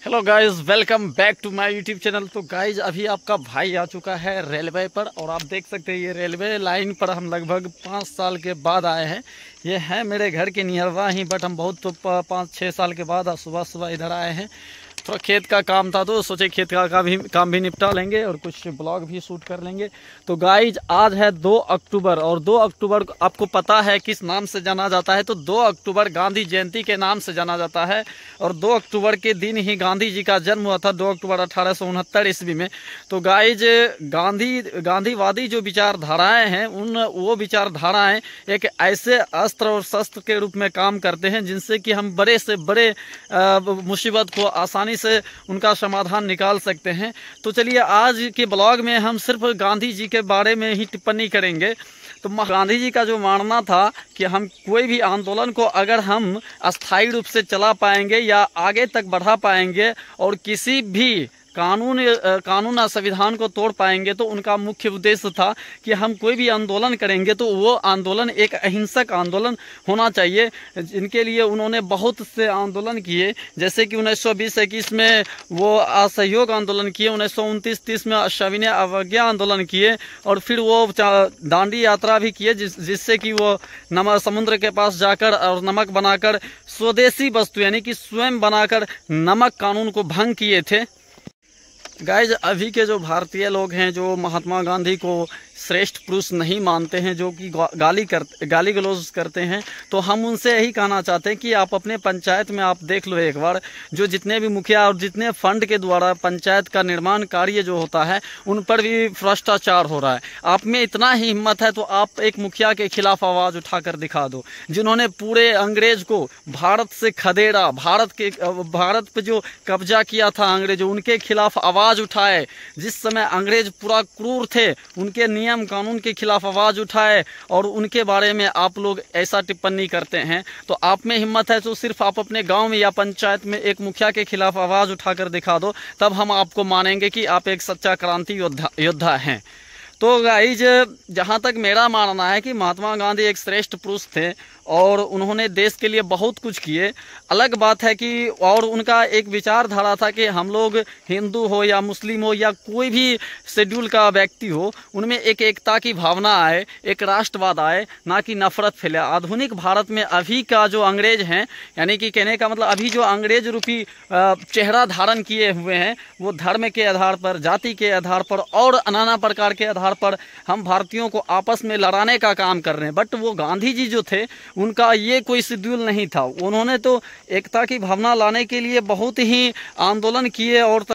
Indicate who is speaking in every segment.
Speaker 1: Hello guys, welcome back to my YouTube channel. तो guys अभी आपका भाई आ चुका है रेलवे पर और आप देख सकते हैं ये रेलवे लाइन पर हम लगभग 5 साल के बाद आए हैं। ये है मेरे घर के नियरवा ही, बट हम बहुत 5-6 साल के बाद सुबह सुबह इधर आए हैं। थोड़ा खेत का काम था तो सोचे खेत का काम भी निपटा लेंगे और कुछ ब्लॉग भी शूट कर लेंगे। तो गाइज आज है 2 अक्टूबर और 2 अक्टूबर आपको पता है किस नाम से जाना जाता है। तो 2 अक्टूबर गांधी जयंती के नाम से जाना जाता है और 2 अक्टूबर के दिन ही गांधी जी का जन्म हुआ था, 2 अक्टूबर 1869 ईस्वी में। तो गाइज गांधीवादी जो विचारधाराएं हैं वो विचारधाराएं एक ऐसे अस्त्र और शस्त्र के रूप में काम करते हैं जिनसे कि हम बड़े से बड़े मुसीबत को आसानी से उनका समाधान निकाल सकते हैं। तो चलिए आज के ब्लॉग में हम सिर्फ गांधी जी के बारे में ही टिप्पणी करेंगे। तो गांधी जी का जो मानना था कि हम कोई भी आंदोलन को अगर हम अस्थायी रूप से चला पाएंगे या आगे तक बढ़ा पाएंगे और किसी भी कानून या संविधान को तोड़ पाएंगे, तो उनका मुख्य उद्देश्य था कि हम कोई भी आंदोलन करेंगे तो वो आंदोलन एक अहिंसक आंदोलन होना चाहिए। जिनके लिए उन्होंने बहुत से आंदोलन किए, जैसे कि 1920-21 में वो असहयोग आंदोलन किए, 1929-30 में सविनय अवज्ञा आंदोलन किए और फिर वो दांडी यात्रा भी किए जिससे कि वो समुद्र के पास जाकर और नमक बनाकर स्वदेशी वस्तु यानी कि स्वयं बनाकर नमक कानून को भंग किए थे। गाइज अभी के जो भारतीय लोग हैं जो महात्मा गांधी को श्रेष्ठ पुरुष नहीं मानते हैं, जो कि गाली गलौज करते हैं, तो हम उनसे यही कहना चाहते हैं कि आप अपने पंचायत में आप देख लो एक बार, जो जितने भी मुखिया और जितने फंड के द्वारा पंचायत का निर्माण कार्य जो होता है उन पर भी भ्रष्टाचार हो रहा है। आप में इतना ही हिम्मत है तो आप एक मुखिया के खिलाफ आवाज़ उठाकर दिखा दो, जिन्होंने पूरे अंग्रेज को भारत से खदेड़ा, भारत पे जो कब्जा किया था अंग्रेजों, उनके खिलाफ आवाज़ उठाए। जिस समय अंग्रेज पूरा क्रूर थे, उनके नियम कानून के खिलाफ आवाज उठाए और उनके बारे में आप लोग ऐसा टिप्पणी करते हैं। तो आप में हिम्मत है तो सिर्फ आप अपने गांव में या पंचायत में एक मुखिया के खिलाफ आवाज उठाकर दिखा दो, तब हम आपको मानेंगे कि आप एक सच्चा क्रांति योद्धा हैं। तो गाइज जहाँ तक मेरा मानना है कि महात्मा गांधी एक श्रेष्ठ पुरुष थे और उन्होंने देश के लिए बहुत कुछ किए। अलग बात है कि और उनका एक विचारधारा था कि हम लोग हिंदू हो या मुस्लिम हो या कोई भी शेड्यूल का व्यक्ति हो, उनमें एक एकता की भावना आए, एक राष्ट्रवाद आए, ना कि नफरत फैले। आधुनिक भारत में अभी का जो अंग्रेज हैं, यानी कि कहने का मतलब अभी जो अंग्रेज रूपी चेहरा धारण किए हुए हैं, वो धर्म के आधार पर, जाति के आधार पर और नाना प्रकार के आधार पर हम भारतीयों को आपस में लड़ाने का काम कर रहे हैं। बट वो गांधी जी जो थे उनका ये कोई शेड्यूल नहीं था। उन्होंने तो एकता की भावना लाने के लिए बहुत ही आंदोलन किए और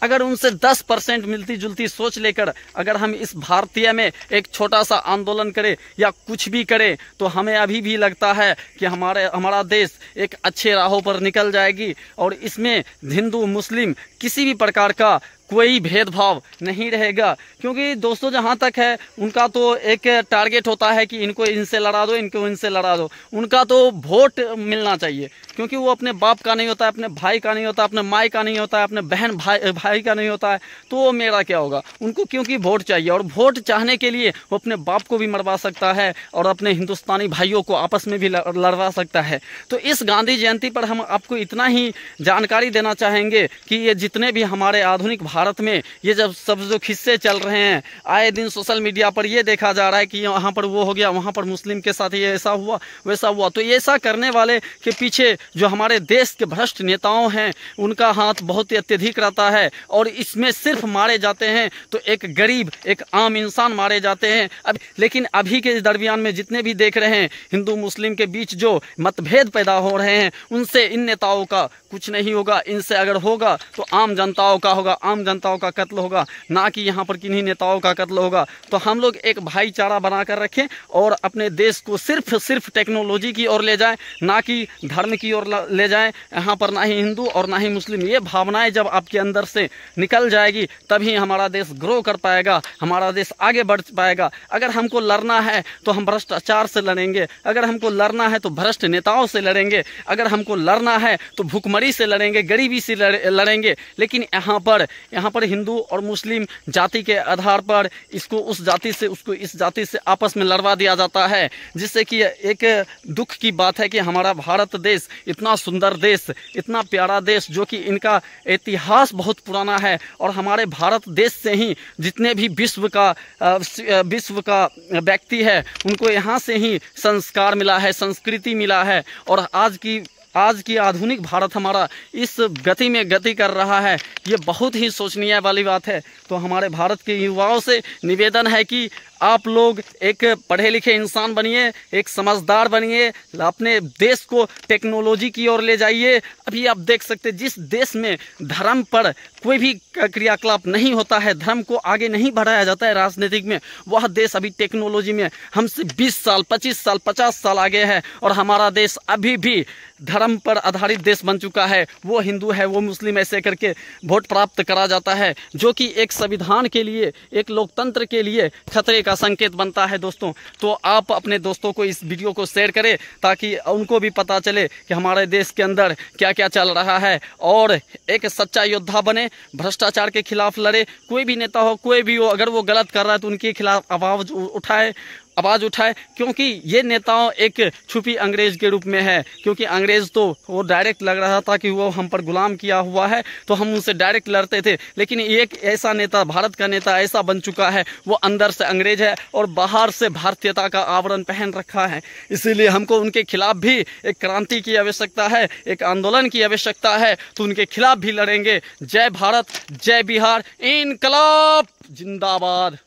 Speaker 1: अगर उनसे 10% मिलती जुलती सोच लेकर अगर हम इस भारतीय में एक छोटा सा आंदोलन करें या कुछ भी करें, तो हमें अभी भी लगता है कि हमारा देश एक अच्छे राहों पर निकल जाएगी और इसमें हिंदू मुस्लिम किसी भी प्रकार का कोई भेदभाव नहीं रहेगा। क्योंकि दोस्तों जहाँ तक है उनका तो एक टारगेट होता है कि इनको इनसे लड़ा दो, इनको इनसे लड़ा दो। उनका तो वोट मिलना चाहिए, क्योंकि वो अपने बाप का नहीं होता है, अपने भाई का नहीं होता, अपने माई का नहीं होता है, अपने बहन भाई का नहीं होता है, तो वो मेरा क्या होगा। उनको क्योंकि वोट चाहिए और वोट चाहने के लिए वो अपने बाप को भी मरवा सकता है और अपने हिंदुस्तानी भाइयों को आपस में भी लड़वा सकता है। तो इस गांधी जयंती पर हम आपको इतना ही जानकारी देना चाहेंगे कि ये जितने भी हमारे आधुनिक भारत में ये जब सब जो किस्से चल रहे हैं, आए दिन सोशल मीडिया पर ये देखा जा रहा है कि यहाँ पर वो हो गया, वहाँ पर मुस्लिम के साथ ये ऐसा हुआ वैसा हुआ, तो ये ऐसा करने वाले के पीछे जो हमारे देश के भ्रष्ट नेताओं हैं उनका हाथ बहुत ही अत्यधिक रहता है और इसमें सिर्फ मारे जाते हैं तो एक गरीब एक आम इंसान मारे जाते हैं। लेकिन अभी के दरमियान में जितने भी देख रहे हैं हिंदू मुस्लिम के बीच जो मतभेद पैदा हो रहे हैं, उनसे इन नेताओं का कुछ नहीं होगा। इनसे अगर होगा तो आम जनताओं का होगा, आम जनताओं का कत्ल होगा, ना कि यहाँ पर किन्हीं नेताओं का कत्ल होगा। तो हम लोग एक भाईचारा बनाकर रखें और अपने देश को सिर्फ टेक्नोलॉजी की ओर ले जाएं, ना कि धर्म की ओर ले जाएं। यहाँ पर ना ही हिंदू और ना ही मुस्लिम, ये भावनाएं जब आपके अंदर से निकल जाएगी तभी हमारा देश ग्रो कर पाएगा, हमारा देश आगे बढ़ पाएगा। अगर हमको लड़ना है तो हम भ्रष्टाचार से लड़ेंगे, अगर हमको लड़ना है तो भ्रष्ट नेताओं से लड़ेंगे, अगर हमको लड़ना है तो भुखमरी से लड़ेंगे, गरीबी से लड़ेंगे। लेकिन यहाँ पर यहाँ पर हिंदू और मुस्लिम जाति के आधार पर इसको उस जाति से उसको इस जाति से आपस में लड़वा दिया जाता है, जिससे कि एक दुख की बात है कि हमारा भारत देश इतना सुंदर देश, इतना प्यारा देश, जो कि इनका इतिहास बहुत पुराना है और हमारे भारत देश से ही जितने भी विश्व का व्यक्ति है उनको यहाँ से ही संस्कार मिला है, संस्कृति मिला है। और आज की आधुनिक भारत हमारा इस गति में गति कर रहा है, ये बहुत ही सोचनीय वाली बात है। तो हमारे भारत के युवाओं से निवेदन है कि आप लोग एक पढ़े लिखे इंसान बनिए, एक समझदार बनिए, अपने देश को टेक्नोलॉजी की ओर ले जाइए। अभी आप देख सकते हैं जिस देश में धर्म पर कोई भी क्रियाकलाप नहीं होता है, धर्म को आगे नहीं बढ़ाया जाता है राजनीतिक में, वह देश अभी टेक्नोलॉजी में हमसे 20 साल 25 साल 50 साल आगे है। और हमारा देश अभी भी धर्म पर आधारित देश बन चुका है। वो हिंदू है, वो मुस्लिम, ऐसे करके वोट प्राप्त करा जाता है, जो कि एक संविधान के लिए, एक लोकतंत्र के लिए खतरे का संकेत बनता है दोस्तों। तो आप अपने दोस्तों को इस वीडियो को शेयर करें ताकि उनको भी पता चले कि हमारे देश के अंदर क्या क्या चल रहा है, और एक सच्चा योद्धा बने, भ्रष्टाचार के खिलाफ लड़े। कोई भी नेता हो, कोई भी हो, अगर वो गलत कर रहा है तो उनके खिलाफ आवाज़ उठाए, क्योंकि ये नेताओं एक छुपी अंग्रेज के रूप में है। क्योंकि अंग्रेज तो वो डायरेक्ट लग रहा था कि वो हम पर गुलाम किया हुआ है, तो हम उनसे डायरेक्ट लड़ते थे। लेकिन एक ऐसा नेता, भारत का नेता ऐसा बन चुका है, वो अंदर से अंग्रेज है और बाहर से भारतीयता का आवरण पहन रखा है। इसीलिए हमको उनके खिलाफ भी एक क्रांति की आवश्यकता है, एक आंदोलन की आवश्यकता है। तो उनके खिलाफ भी लड़ेंगे। जय भारत, जय बिहार, इनकलाब जिंदाबाद।